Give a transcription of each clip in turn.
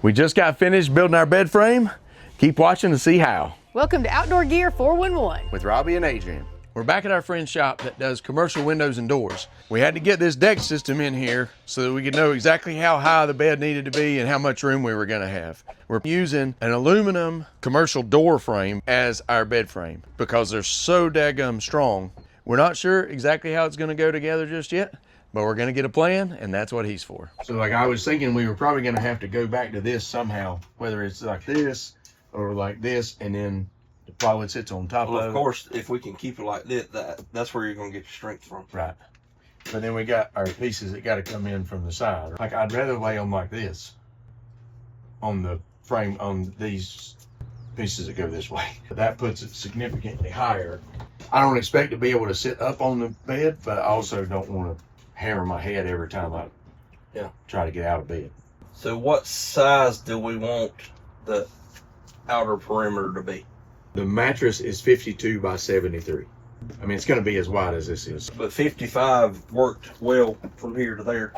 We just got finished building our bed frame. Keep watching to see how. Welcome to Outdoor Gear 411. With Robbie and Adrian. We're back at our friend's shop that does commercial windows and doors. We had to get this deck system in here so that we could know exactly how high the bed needed to be and how much room we were gonna have. We're using an aluminum commercial door frame as our bed frame because they're so daggum strong. We're not sure exactly how it's gonna go together just yet, but we're gonna get a plan, and that's what he's for. So like I was thinking we were probably gonna have to go back to this somehow, whether it's like this or like this, and then the plywood sits on top well, of it. Of course, if we can keep it like this, that's where you're going to get your strength from. Right. But then we got our pieces that got to come in from the side. Like I'd rather lay them like this on the frame, on these pieces that go this way. That puts it significantly higher. I don't expect to be able to sit up on the bed, but I also don't want to hammer my head every time I try to get out of bed. So what size do we want the outer perimeter to be? The mattress is 52 by 73. I mean, it's going to be as wide as this is. But 55 worked well from here to there.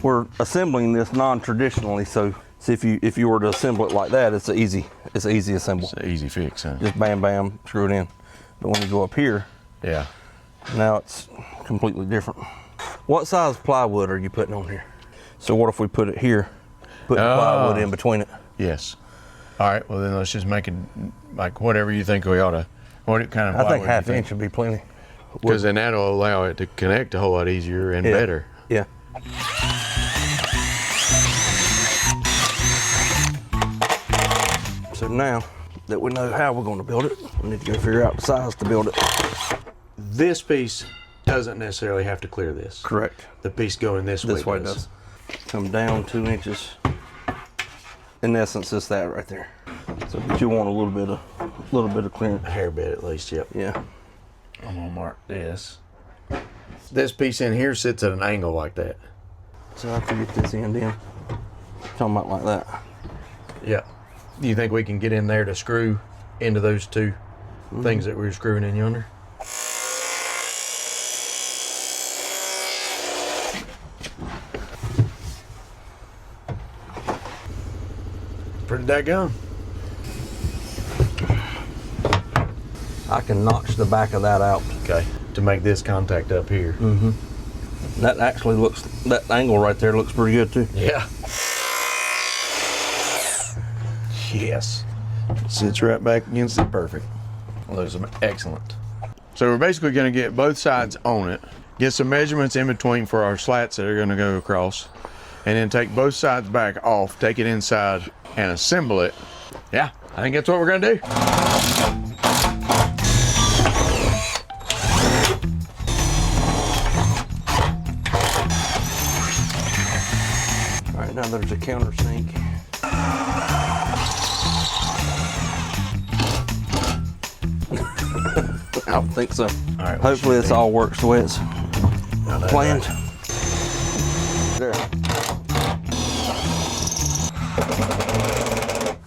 We're assembling this non-traditionally, so if you were to assemble it like that, it's an easy assemble. It's an easy fix, huh? Just bam, bam, screw it in. But when you go up here, yeah, now it's completely different. What size plywood are you putting on here? So what if we put it here, put the plywood in between it? Yes. All right, well then let's just make it like whatever you think we ought to, what kind of plywood. I think half inch would be plenty. Because then that'll allow it to connect a whole lot easier and better. Yeah. So now that we know how we're going to build it, we need to go figure out the size to build it. This piece doesn't necessarily have to clear this. Correct. The piece going this way does. Come down 2 inches. In essence, it's that right there. So, but you want a little bit of clearance. A hair bit at least, yep. Yeah. I'm gonna mark this. This piece in here sits at an angle like that. So I have to get this end in. Talking about like that. Yeah. Do you think we can get in there to screw into those two things that we were screwing in yonder? Pretty daggone. I can notch the back of that out. Okay. To make this contact up here. Mm-hmm. That actually looks, that angle right there looks pretty good too. Yeah. Yes. Sits right back against it perfect. Well, those are excellent. So we're basically going to get both sides on it, get some measurements in between for our slats that are going to go across, and then take both sides back off, take it inside, and assemble it. Yeah, I think that's what we're going to do. All right, now there's a countersink. I don't think so. All right, hopefully this all works the way it's planned. There.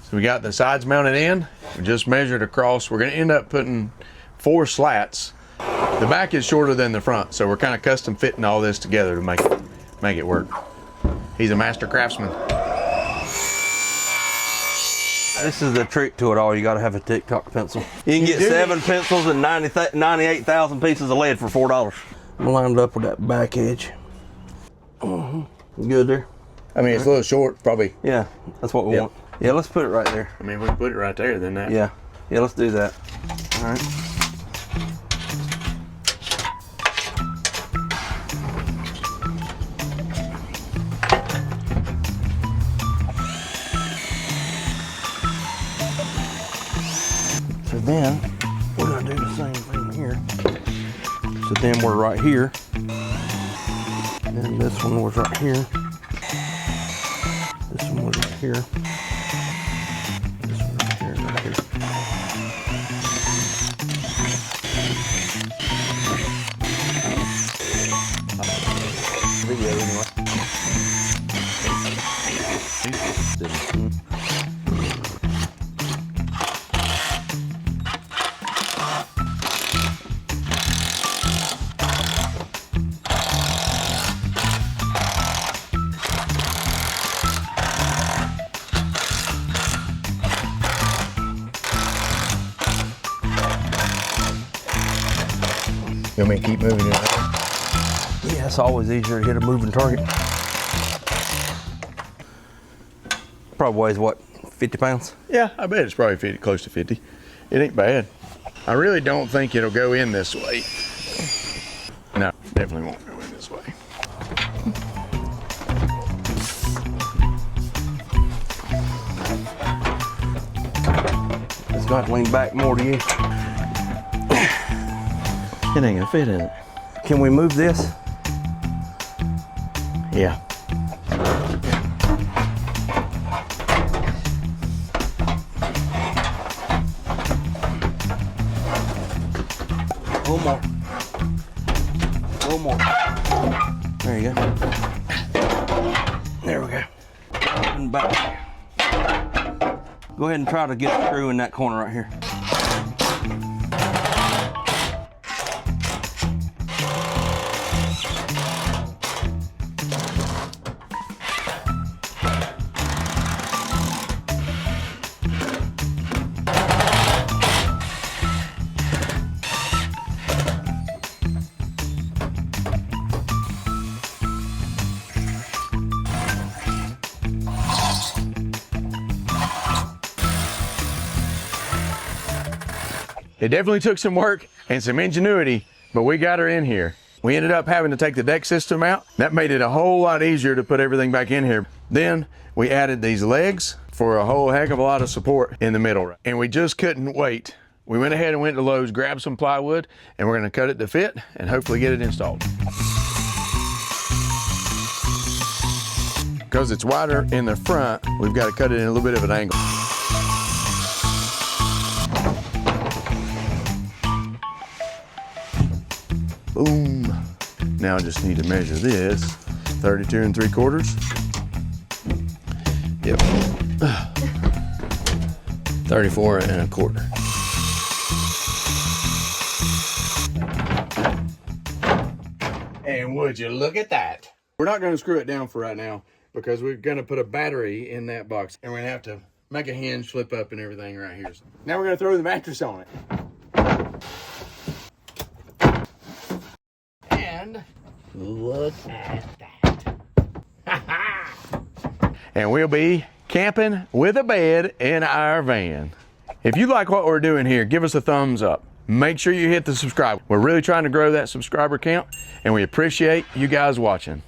So we got the sides mounted in. We just measured across. We're going to end up putting 4 slats. The back is shorter than the front, so we're kind of custom fitting all this together to make it work. He's a master craftsman. This is the trick to it all. You got to have a TikTok pencil. You can get 7 pencils and 98,000 pieces of lead for $4. I'm lined up with that back edge. Good there. I mean, it's a little short, probably. Yeah, that's what we want. Yeah, let's put it right there. I mean, we can put it right there, then that. Yeah, let's do that. All right. So then we're gonna do the same thing here. So then we're right here. And this one was right here. This one was right here. This one right here, right here. Video anyway. You want me to keep moving it? Yeah, it's always easier to hit a moving target. Probably weighs what, 50 pounds? Yeah, I bet it's probably close to 50. It ain't bad. I really don't think it'll go in this way. No, definitely won't go in this way. It's got to lean back more to you. It ain't gonna fit in it. Can we move this? Yeah. A little more. A little more. There you go. There we go. And back. Go ahead and try to get a screw in that corner right here. It definitely took some work and some ingenuity, but we got her in here. We ended up having to take the deck system out. That made it a whole lot easier to put everything back in here. Then we added these legs for a whole heck of a lot of support in the middle. And we just couldn't wait. We went ahead and went to Lowe's, grabbed some plywood, and we're gonna cut it to fit and hopefully get it installed. Because it's wider in the front, we've got to cut it in a little bit of an angle. Boom. Now I just need to measure this. 32 3/4. Yep. 34 1/4. And would you look at that? We're not going to screw it down for right now because we're going to put a battery in that box and we're going to have to make a hinge flip up and everything right here. Now we're going to throw the mattress on it. And look at that. And we'll be camping with a bed in our van. If you like what we're doing here, give us a thumbs up. Make sure you hit the subscribe. We're really trying to grow that subscriber count, and we appreciate you guys watching.